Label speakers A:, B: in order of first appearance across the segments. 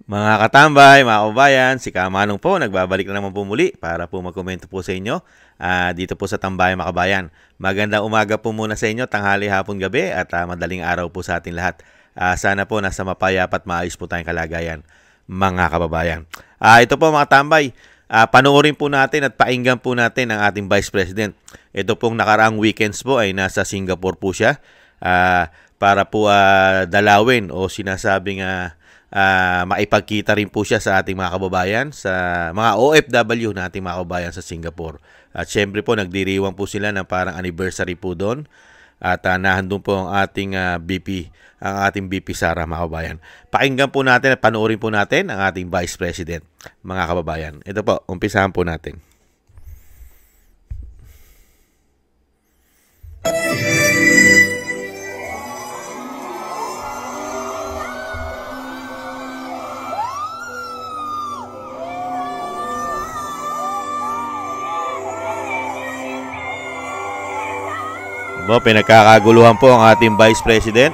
A: Mga katambay, mga kabayan, si Kamanong po, nagbabalik na naman po muli para po magkomento po sa inyo dito po sa Tambayan Mga Kabayan. Magandang umaga po muna sa inyo, tanghali, hapon, gabi at madaling araw po sa ating lahat. Sana po nasa mapayapa at maayos po tayong kalagayan, mga kababayan. Ito po mga tambay, panoorin po natin at painggan po natin ang ating Vice President. Ito pong nakaraang weekends po ay nasa Singapore po siya para po dalawin o sinasabing maipagkita rin po siya sa ating mga kababayan, sa mga OFW na ating mga kababayan sa Singapore. At syempre po nagdiriwang po sila ng parang anniversary po doon. At nahandun po ang ating ating VP Sara, mga kababayan. Pakinggan po natin at panoorin po natin ang ating Vice President, mga kababayan. Ito po, umpisahan po natin. Pinagkakaguluhan po ang ating Vice President.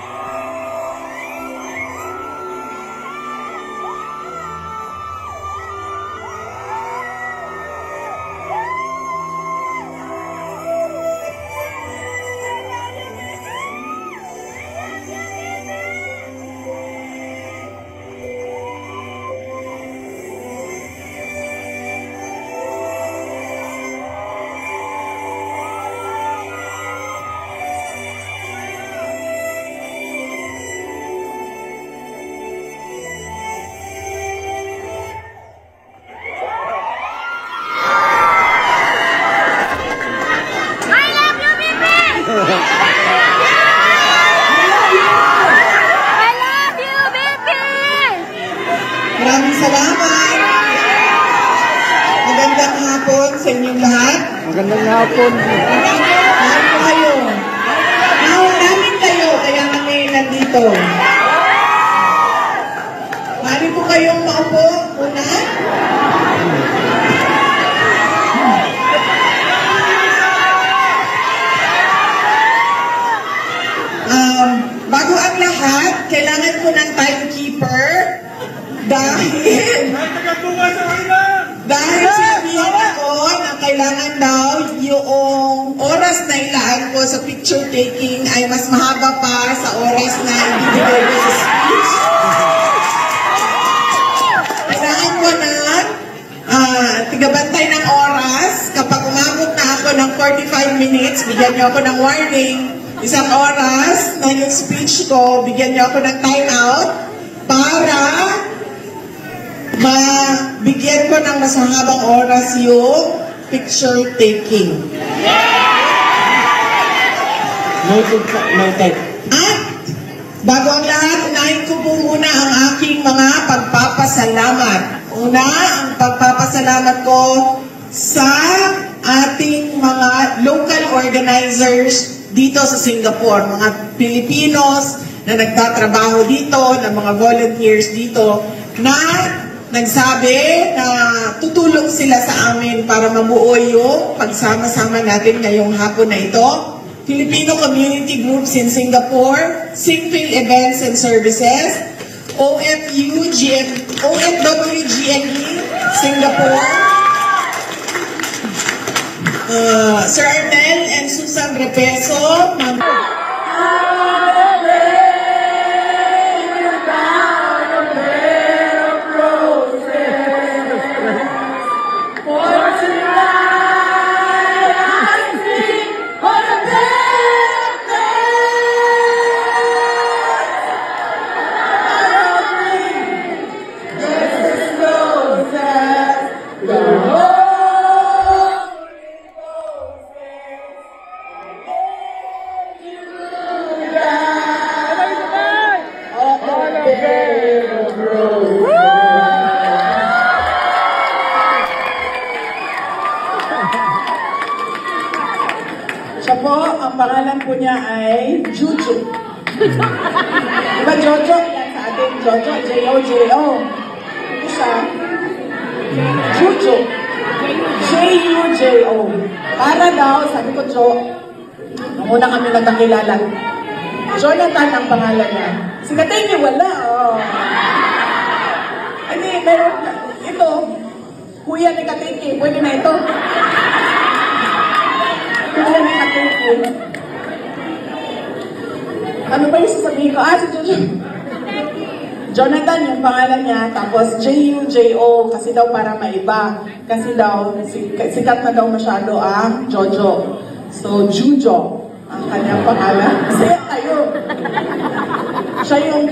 B: Maraming salamat. Magandang hapon sa inyong lahat.
C: Magandang hapon.
B: Mahal po kayo. Mahal namin kayo, kaya kami nandito. Mahal po kayong maupo muna. Bago ang lahat, kailangan ko ng timekeeper. Dahil sabihin ako na kailangan daw yung oras na ilaan ko sa picture taking ay mas mahaba pa sa oras na ibibigay ko sa speech. Kailangan ko ng tigabantay ng oras. Kapag umabot na ako ng 45 minutes, bigyan niyo ako ng warning. Isang oras na yung speech ko, bigyan niyo ako ng timeout para mabigyan ko ng mas mahabang oras yung picture taking.
C: Noted.
B: At bago ang lahat, unahin ko po muna ang aking mga pagpapasalamat. Una, ang pagpapasalamat ko sa ating mga local organizers dito sa Singapore, mga Pilipinos na nagtatrabaho dito, na mga volunteers dito, na nagsabi na tutulong sila sa amin para mabuo yung pagsama-sama natin ngayong hapon na ito. Filipino Community Groups in Singapore, Singapore Events and Services, OFW GNE Singapore, Sir Arnel and Susan Repeso, siya po, ang pangalan po niya ay Juju. Diba Jojo? Yan sa atin, Jojo, J-O-J-O. Ito siya, Juju. J-U-J-O. Para daw, sabi ko, Jo, nung una kami nagkakilala, Jonathan ang pangalan niya. Sinatay niya, wala, oh. Meron na. Ito, kuya ni Katiki. Pwede na ito. Kuya ni Katiki. Ano ba yung sasabihin ko? Si Jojo. Jonathan yung pangalan niya, tapos J-U-J-O, kasi daw para maiba. Kasi daw, sikat na daw masyado ang Jojo. So, Jujo ang kanyang pangalan. Kasi kayo. Siya yung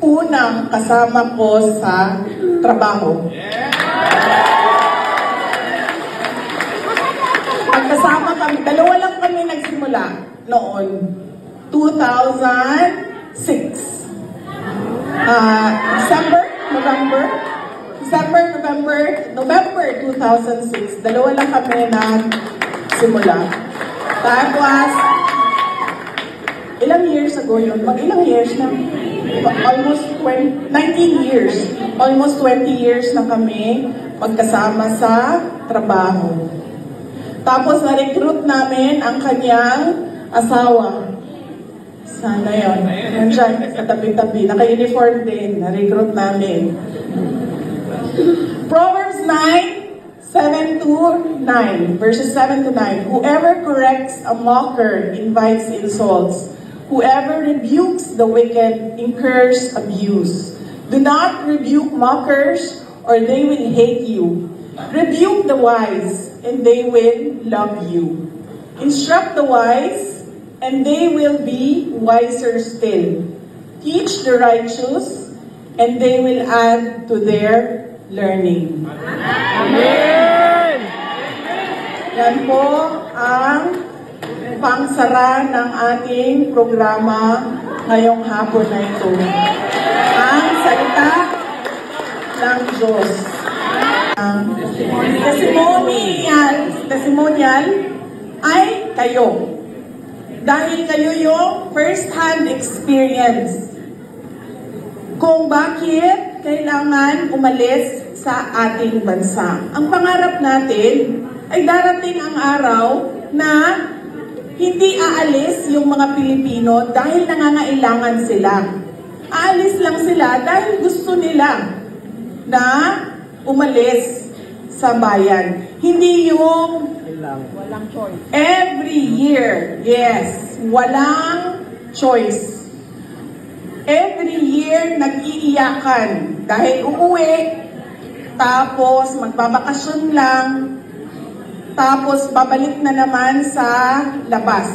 B: unang kasama ko sa trabaho. Pagkasama kami, dalawa lang kami nagsimula noon. 2006. November 2006. Dalawa lang kami nagsimula. Tapos, ilang years ago yun? Ilang years na? Almost 19 years. Almost 20 years na kami magkasama sa trabaho. Tapos, na-recruit namin ang kanyang asawa. Sana yun. Nandiyan, sa tabi-tabi. Naka-uniform din. Na-recruit namin. Proverbs 9:7-9. Verses 7-9. Whoever corrects a mocker invites insults. Whoever rebukes the wicked incurs abuse. Do not rebuke mockers, or they will hate you. Rebuke the wise, and they will love you. Instruct the wise, and they will be wiser still. Teach the righteous, and they will add to their learning. Amen! Yan po ang pangsara ng ating programa ngayong hapon na ito. Ang salita ng Diyos. Ang testimonial ay kayo. Dahil kayo yung first-hand experience kung bakit kailangan umalis sa ating bansa. Ang pangarap natin ay darating ang araw na hindi aalis yung mga Pilipino dahil nangangailangan sila. Aalis lang sila dahil gusto nila na umalis sa bayan. Hindi yung walang choice. Every year, yes, walang choice. Every year, nag-iiyakan dahil uuwi, tapos magbabakasyon lang, tapos babalik na naman sa labas.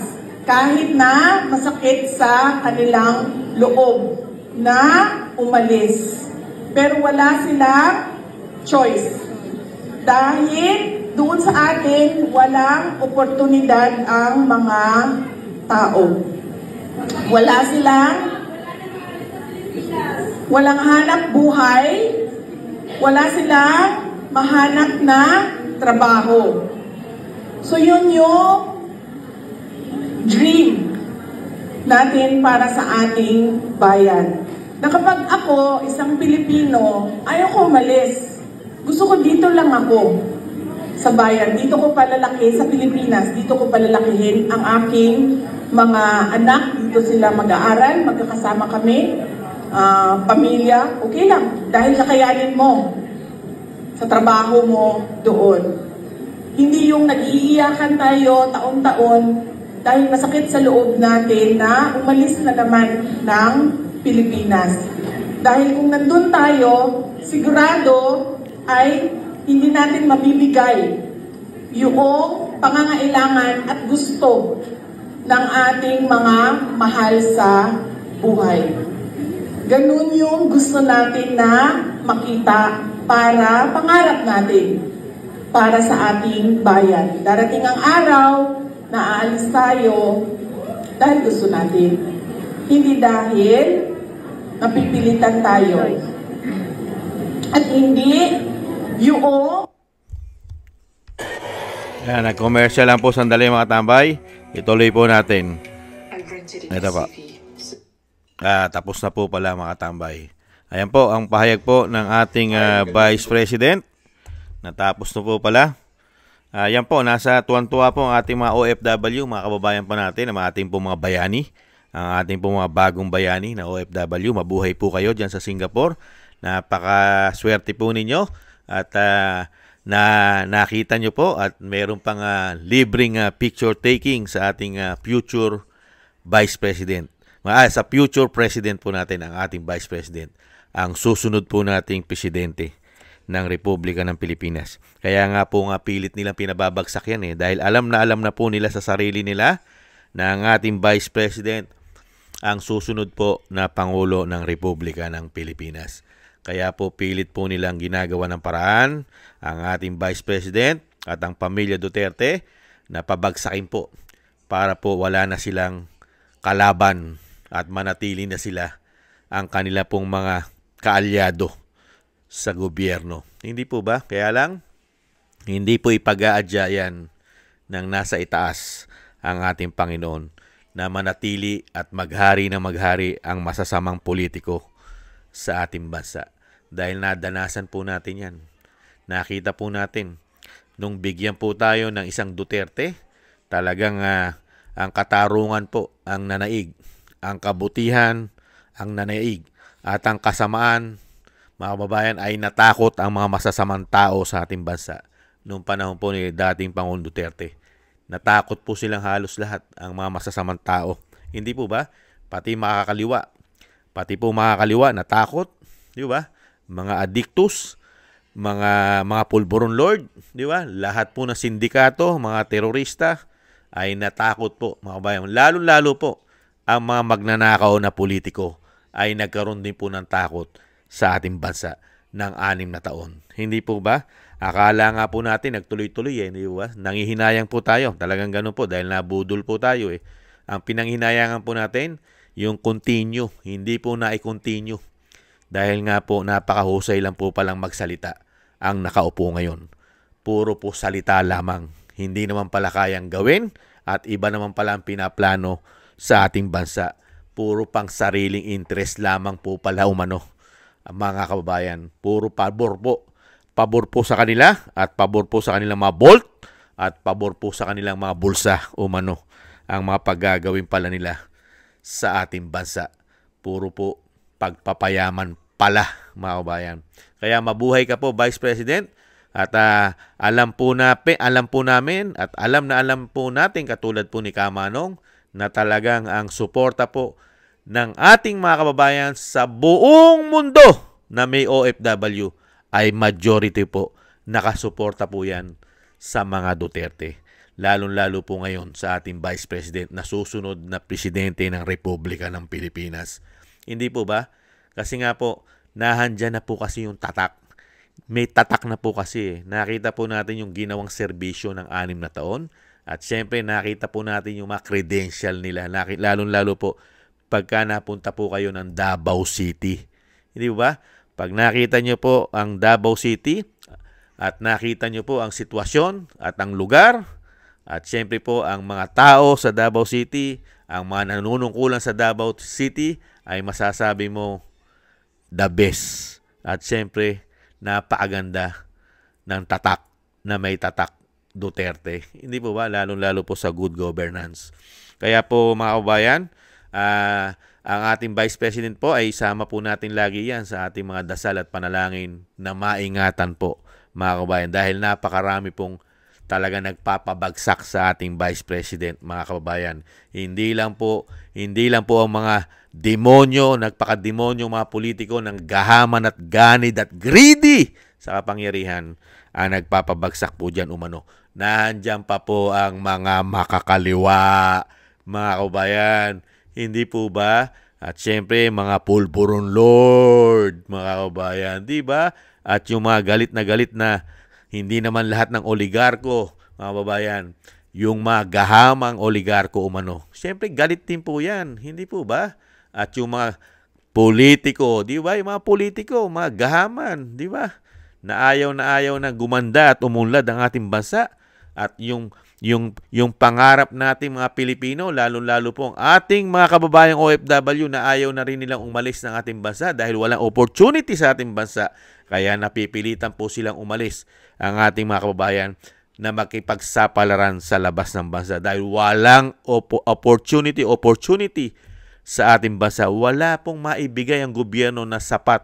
B: Kahit na masakit sa kanilang loob na umalis. Pero wala silang choice. Dahil doon sa atin, walang oportunidad ang mga tao. Walang hanap buhay, wala silang mahanap na trabaho. So yun yung dream natin para sa ating bayan. Na kapag ako, isang Pilipino, ayaw ko umalis. Gusto ko dito lang ako sa bayan. Dito ko palalaki sa Pilipinas. Dito ko palalakihin ang aking mga anak. Dito sila mag-aaral, magkakasama kami. Pamilya, okay lang. Dahil nakayanin mo sa trabaho mo doon. Hindi yung nag-iiyakan tayo taon-taon dahil masakit sa loob natin na umalis na naman ng Pilipinas. Dahil kung nandun tayo, sigurado ay hindi natin mabibigay yung pangangailangan at gusto ng ating mga mahal sa buhay. Ganun yung gusto natin na makita para pangarap natin para sa ating bayan. Darating ang araw na aalis tayo dahil gusto natin. Hindi dahil napipilitan tayo. At hindi yung...
A: Yan, nag-commercial lang po sandali mga tambay. Ituloy po natin. Ito pa. Tapos na po pala mga tambay. Ayan po, ang pahayag po ng ating Vice President. Natapos na po pala. Yan po, nasa tuwan-tuwa po ang ating mga OFW, mga kababayan pa natin, ang ating po mga bayani. Ang ating po mga bagong bayani na OFW. Mabuhay po kayo dyan sa Singapore. Napakaswerte po ninyo at na nakita nyo po at meron pang libreng picture taking sa ating future Vice President. Sa future President po natin ang ating Vice President. Ang susunod po nating Presidente ng Republika ng Pilipinas. Kaya nga po pilit nilang pinababagsak yan dahil alam na po nila sa sarili nila na ang ating Vice President ang susunod po na Pangulo ng Republika ng Pilipinas. Kaya po pilit po nilang ginagawa ng paraan ang ating Vice President at ang pamilya Duterte na pabagsakin po para po wala na silang kalaban at manatili na sila ang kanila pong mga kaalyado sa gobyerno. Hindi po ba? Kaya lang, hindi po ipag-aadya yan ng nasa itaas ang ating Panginoon na manatili at maghari na maghari ang masasamang politiko sa ating bansa. Dahil nadanasan po natin yan. Nakita po natin, nung bigyan po tayo ng isang Duterte, talagang ang katarungan po ang nanaig. Ang kabutihan ang nanaig. At ang kasamaan, mga kababayan, ay natakot ang mga masasamang tao sa ating bansa. Noong panahon po ni dating Pangulong Duterte. Natakot po silang halos lahat ang mga masasamang tao. Hindi po ba? Pati makakaliwa. Pati po makakaliwa natakot. Di ba? Mga addictus, mga pulburon lord, di ba? Lahat po ng sindikato, mga terorista ay natakot po, mga kabayan. Lalo-lalo po ang mga magnanakaw na politiko ay nagkaroon din po ng takot sa ating bansa ng 6 na taon. Hindi po ba? Akala nga po natin nagtuloy-tuloy di ba? Nangihinayang po tayo. Talagang ganun po dahil nabudol po tayo Ang pinanghinayangan po natin, yung continue, hindi po na-continue. Dahil nga po napakahusay lang po palang magsalita ang nakaupo ngayon. Puro po salita lamang. Hindi naman pala kayang gawin at iba naman pala ang pinaplano sa ating bansa. Puro pang sariling interest lamang po pala umano. Ang mga kababayan, puro pabor po. Pabor po sa kanila at pabor po sa kanilang mga bolt at pabor po sa kanilang mga bulsa umano. Ang mga paggagawin pala nila sa ating bansa. Puro po pagpapayaman pala, mga kabayan. Kaya mabuhay ka po, Vice President. At alam po namin at alam po natin katulad po ni Kamanong na talagang ang suporta po ng ating mga kababayan sa buong mundo na may OFW ay majority po. Nakasuporta po yan sa mga Duterte. Lalong-lalo po ngayon sa ating Vice President na susunod na Presidente ng Republika ng Pilipinas. Hindi po ba? Kasi nga po, nahandyan na po kasi yung tatak. May tatak na po kasi. Nakita po natin yung ginawang serbisyo ng 6 na taon. At syempre, nakita po natin yung mga credential nila. Lalong-lalo po, pagka napunta po kayo ng Davao City. Hindi ba? Pag nakita nyo po ang Davao City at nakita nyo po ang sitwasyon at ang lugar at syempre po ang mga tao sa Davao City, ang mga nanunungkulan sa Davao City ay masasabi mo the best. At syempre, napakaganda ng tatak na may tatak Duterte. Hindi po ba? Lalong-lalo po sa good governance. Kaya po mga kababayan, ang ating Vice President po ay isama po natin lagi yan sa ating mga dasal at panalangin na maingatan po mga kababayan. Dahil napakarami pong talaga nagpapabagsak sa ating Vice President, mga kababayan. Hindi lang po ang mga demonyo, nagpakademonyo mga politiko ng gahaman at ganid at greedy sa kapangyarihan ang nagpapabagsak po dyan umano. Nandiyan pa po ang mga makakaliwa, mga kababayan. Hindi po ba? At syempre, mga pulburon lord, mga kababayan. Di ba? At yung mga galit na hindi naman lahat ng oligarko, mga kababayan, yung mga gahamang oligarko umano. Siyempre, galit din po yan. Hindi po ba? At yung mga politiko, di ba? Yung mga politiko, mga gahaman, di ba? Na ayaw na gumanda at umunlad ang ating bansa. At yung pangarap nating mga Pilipino, lalo-lalo po ang ating mga kababayang OFW na ayaw na rin nilang umalis ng ating bansa dahil walang opportunity sa ating bansa. Kaya napipilitan po silang umalis ang ating mga kababayan na makipagsapalaran sa labas ng bansa dahil walang opportunity sa ating bansa. Wala pong maibigay ang gobyerno na sapat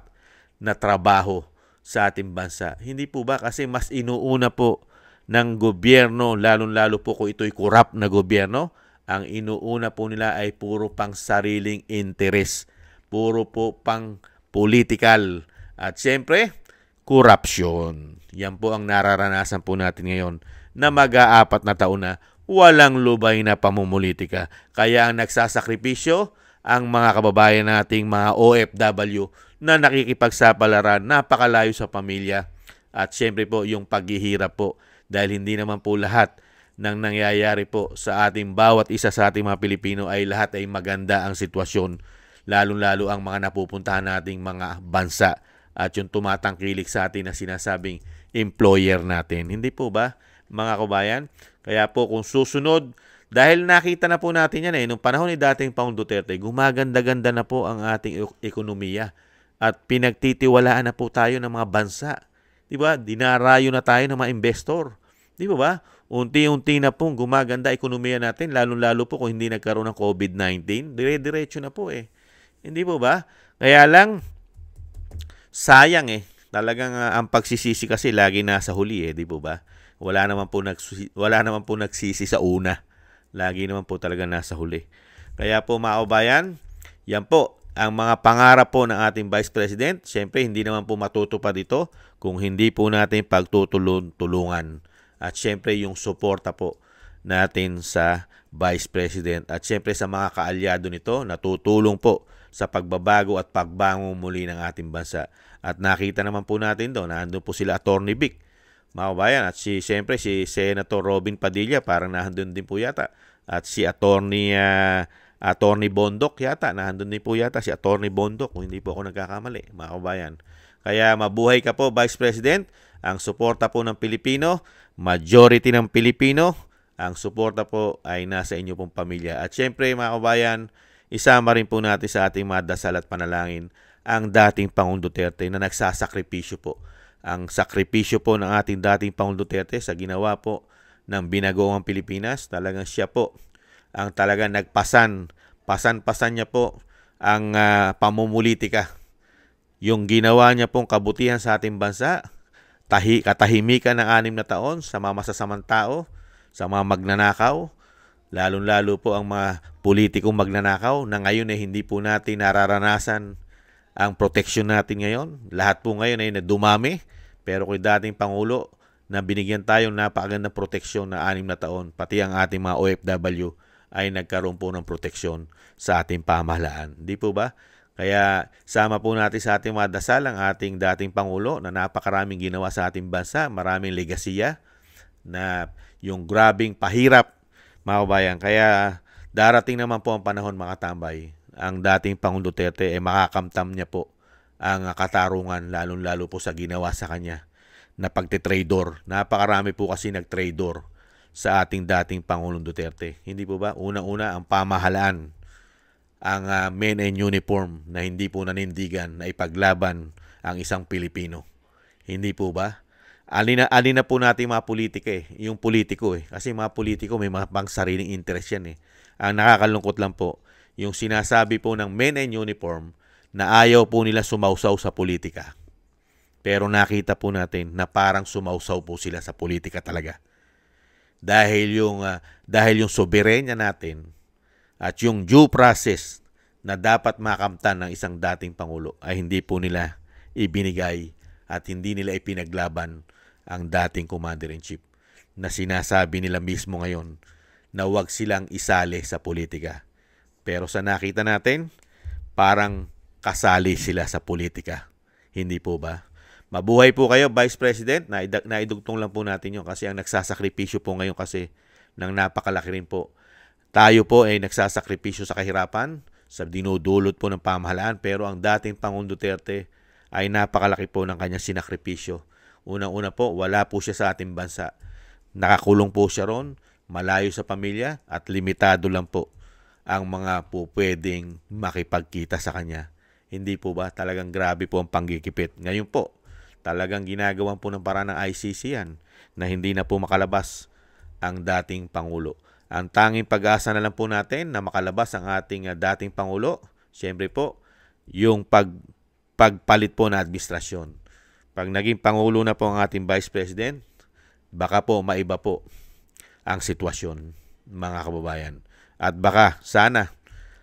A: na trabaho sa ating bansa. Hindi po ba? Kasi mas inuuna po ng gobyerno, lalong-lalo po kung ito'y corrupt na gobyerno, ang inuuna po nila ay puro pang sariling interes. Puro po pang political. At siyempre, corruption. Yan po ang nararanasan po natin ngayon na mag-aapat na taon na walang lubay na pamumulitika. Kaya ang nagsasakripisyo, ang mga kababayan nating mga OFW na nakikipagsapalaran, napakalayo sa pamilya. At siyempre po yung paghihirap po dahil hindi naman po lahat ng nangyayari po sa ating bawat isa sa ating mga Pilipino ay lahat ay maganda ang sitwasyon. Lalong-lalo ang mga napupuntahan nating mga bansa at yung tumatangkilik sa atin na sinasabing employer natin. Hindi po ba, mga kabayan? Kaya po kung susunod, dahil nakita na po natin yan nung panahon ni dating Pangulong Duterte, gumaganda-ganda na po ang ating ekonomiya at pinagtitiwalaan na po tayo ng mga bansa. Di ba? Dinarayo na tayo ng mga investor. Di ba? Unti-unti na pong gumaganda ekonomiya natin, lalong-lalo po kung hindi nagkaroon ng COVID-19. Dire-diretso na po Hindi po ba? Kaya lang, sayang Talagang ang pagsisisi kasi lagi nasa huli di po ba? Wala naman po nagsisi sa una. Lagi naman po talaga nasa huli. Kaya po mga kabayan, yan po ang mga pangarap po ng ating Vice President. Siyempre, hindi naman po matutupad ito kung hindi po natin pagtutulungan. At siyempre, yung suporta po natin sa Vice President. At siyempre, sa mga kaalyado nito, natutulong po sa pagbabago at pagbangon muli ng ating bansa. At nakita naman po natin doon, nandun po sila Attorney Vic, mga kabayan. At siyempre, si Senator Robin Padilla, parang nandun din po yata. At si Attorney Bondok yata, nandun din po yata si Attorney Bondok, kung hindi po ako nagkakamali, mga kabayan. Kaya mabuhay ka po, Vice President. Ang suporta po ng Pilipino, majority ng Pilipino, ang suporta po ay nasa inyo pong pamilya. At syempre, mga kabayan, isama rin po natin sa ating mga dasal at panalangin ang dating Pangulong Duterte na nagsasakripisyo po. Ang sakripisyo po ng ating dating Pangulong Duterte sa ginawa po ng binagoong Pilipinas, talagang siya po ang talagang pasan-pasan niya po ang pamumulitika. Yung ginawa niya pong kabutihan sa ating bansa, katahimikan ng 6 na taon sa mga masasamang tao, sa mga magnanakaw, lalong-lalo po ang mga politikong magnanakaw na ngayon hindi po natin nararanasan ang proteksyon natin ngayon. Lahat po ngayon ay dumami, pero kung dating Pangulo na binigyan tayong napakagandang proteksyon na 6 na taon, pati ang ating mga OFW ay nagkaroon po ng proteksyon sa ating pamahalaan. Di po ba? Kaya sama po natin sa ating mga dasal ang ating dating Pangulo na napakaraming ginawa sa ating bansa, maraming legasiya na yung grabing pahirap, mga kabayan. Kaya darating naman po ang panahon, mga tambay, ang dating Pangulong Duterte ay makakamtam niya po ang katarungan, lalong-lalo po sa ginawa sa kanya na pagtitrador. Napakarami po kasi nagtrador sa ating dating Pangulong Duterte. Hindi po ba? Una-una, ang pamahalaan, ang men in uniform na hindi po nanindigan na ipaglaban ang isang Pilipino. Hindi po ba? Alin na po natin mga politika yung politiko Kasi mga politiko may mga pang sariling interest yan Ang nakakalungkot lang po, yung sinasabi po ng men in uniform na ayaw po nila sumausaw sa politika. Pero nakita po natin na parang sumausaw po sila sa politika talaga. Dahil yung soberenya natin at yung due process na dapat makamtan ng isang dating Pangulo ay hindi po nila ibinigay at hindi nila ipinaglaban ang dating Commander-in-Chief na sinasabi nila mismo ngayon na huwag silang isali sa politika. Pero sa nakita natin, parang kasali sila sa politika. Hindi po ba? Mabuhay po kayo, Vice President. Naidugtong lang po natin yun kasi ang nagsasakripisyo po ngayon kasi ng napakalaki rin po. Tayo po ay nagsasakripisyo sa kahirapan, sa dinudulot po ng pamahalaan, pero ang dating Pangulong Duterte ay napakalaki po ng kanyang sinakripisyo. Unang-una po, wala po siya sa ating bansa. Nakakulong po siya ron, malayo sa pamilya at limitado lang po ang mga po pwedeng makipagkita sa kanya. Hindi po ba? Talagang grabe po ang panggigipit. Ngayon po, talagang ginagawan po ng paraan ng ICC yan na hindi na po makalabas ang dating Pangulo. Ang tanging pag-asa na lang po natin na makalabas ang ating dating Pangulo, siyempre po, yung pagpalit po na administrasyon. Pag naging Pangulo na po ang ating Vice President, baka po maiba po ang sitwasyon, mga kababayan. At baka sana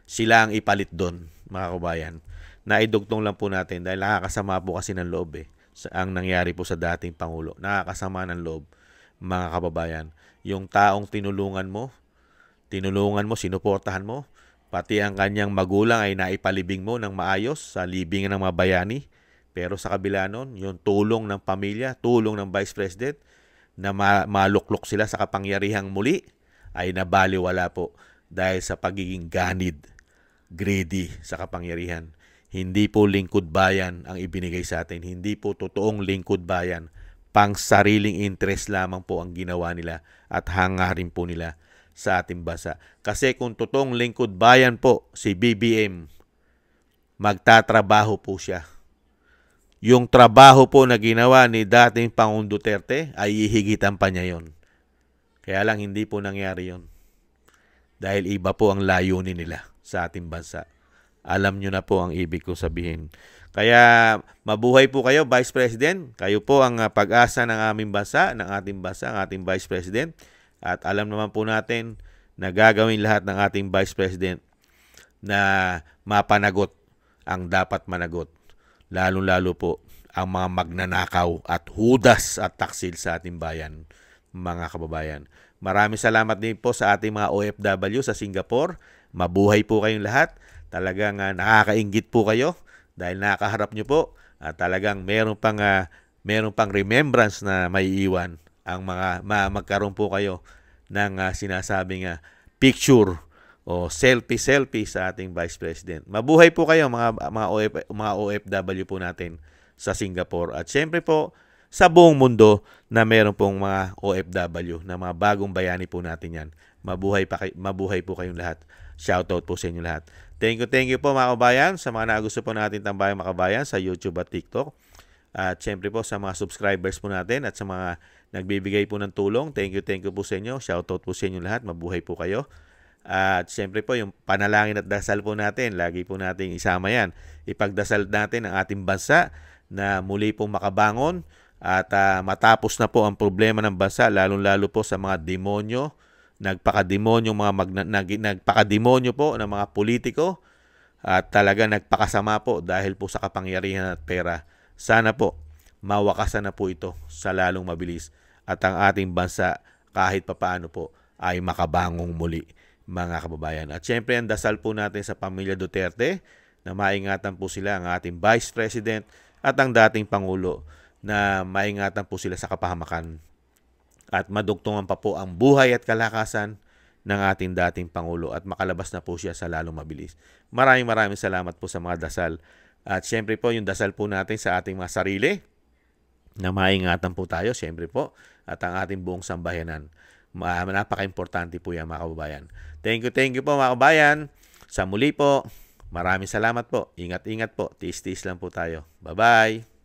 A: sila ang ipalit doon, mga kababayan. Naidugtong lang po natin dahil nakakasama po kasi ng loob ang nangyari po sa dating Pangulo. Nakakasama ng loob, mga kababayan. Yung taong tinulungan mo, sinuportahan mo, pati ang kanyang magulang ay naipalibing mo ng maayos sa libingan ng mga bayani. Pero sa kabila nun, yung tulong ng pamilya, tulong ng Vice President, na maluklok sila sa kapangyarihang muli, ay nabaliwala po dahil sa pagiging ganid, greedy sa kapangyarihan. Hindi po lingkod bayan ang ibinigay sa atin. Hindi po totoong lingkod bayan. Pang sariling interest lamang po ang ginawa nila at hangarin po nila sa ating bansa. Kasi kung totoong lingkod bayan po si BBM, magtatrabaho po siya. Yung trabaho po na ginawa ni dating Pangulong Duterte ay ihigitan pa niya yon. Kaya lang hindi po nangyari yon. Dahil iba po ang layunin nila sa ating bansa. Alam nyo na po ang ibig ko sabihin. Kaya mabuhay po kayo, Vice President. Kayo po ang pag-asa ng aming bansa, ng ating bansa, ang ating Vice President. At alam naman po natin na gagawin lahat ng ating Vice President na mapanagot ang dapat managot. Lalo-lalo po ang mga magnanakaw at hudas at taksil sa ating bayan, mga kababayan. Maraming salamat din po sa ating mga OFW sa Singapore. Mabuhay po kayong lahat. Talagang nakakainggit po kayo dahil nakakaharap nyo po at talagang meron pang remembrance na may iwan ang mga magkaroon po kayo ng sinasabing picture o selfie sa ating Vice President. Mabuhay po kayo mga OFW po natin sa Singapore at syempre po sa buong mundo na meron pong mga OFW na mga bagong bayani po natin yan. Mabuhay po kayong lahat. Shoutout po sa inyo lahat. Thank you po mga kabayan sa mga nagusto po natin tambayang mga kabayan sa YouTube at TikTok. At syempre po sa mga subscribers po natin at sa mga nagbibigay po ng tulong. Thank you po sa inyo. Shoutout po sa inyo lahat. Mabuhay po kayo. At syempre po yung panalangin at dasal po natin. Lagi po nating isama yan. Ipagdasal natin ang ating bansa na muli pong makabangon at matapos na po ang problema ng bansa, lalong-lalo po sa mga demonyo, nagpakademonyo po ng mga politiko at talaga nagpakasama po dahil po sa kapangyarihan at pera. Sana po mawakasan na po ito sa lalong mabilis at ang ating bansa kahit papaano po ay makabangong muli, mga kababayan. At syempre ang dasal po natin sa pamilya Duterte na maingatan po sila ang ating Vice President at ang dating Pangulo na maingatan po sila sa kapahamakan at madugtungan pa po ang buhay at kalakasan ng ating dating Pangulo at makalabas na po siya sa lalong mabilis. Maraming salamat po sa mga dasal. At syempre po yung dasal po natin sa ating mga sarili na maingatan po tayo, syempre po, at ang ating buong sambayanan. Napaka-importante po yan mga kababayan. Thank you po mga kababayan. Sa muli po, maraming salamat po. Ingat-ingat po. Tiis-tiis lang po tayo. Bye-bye.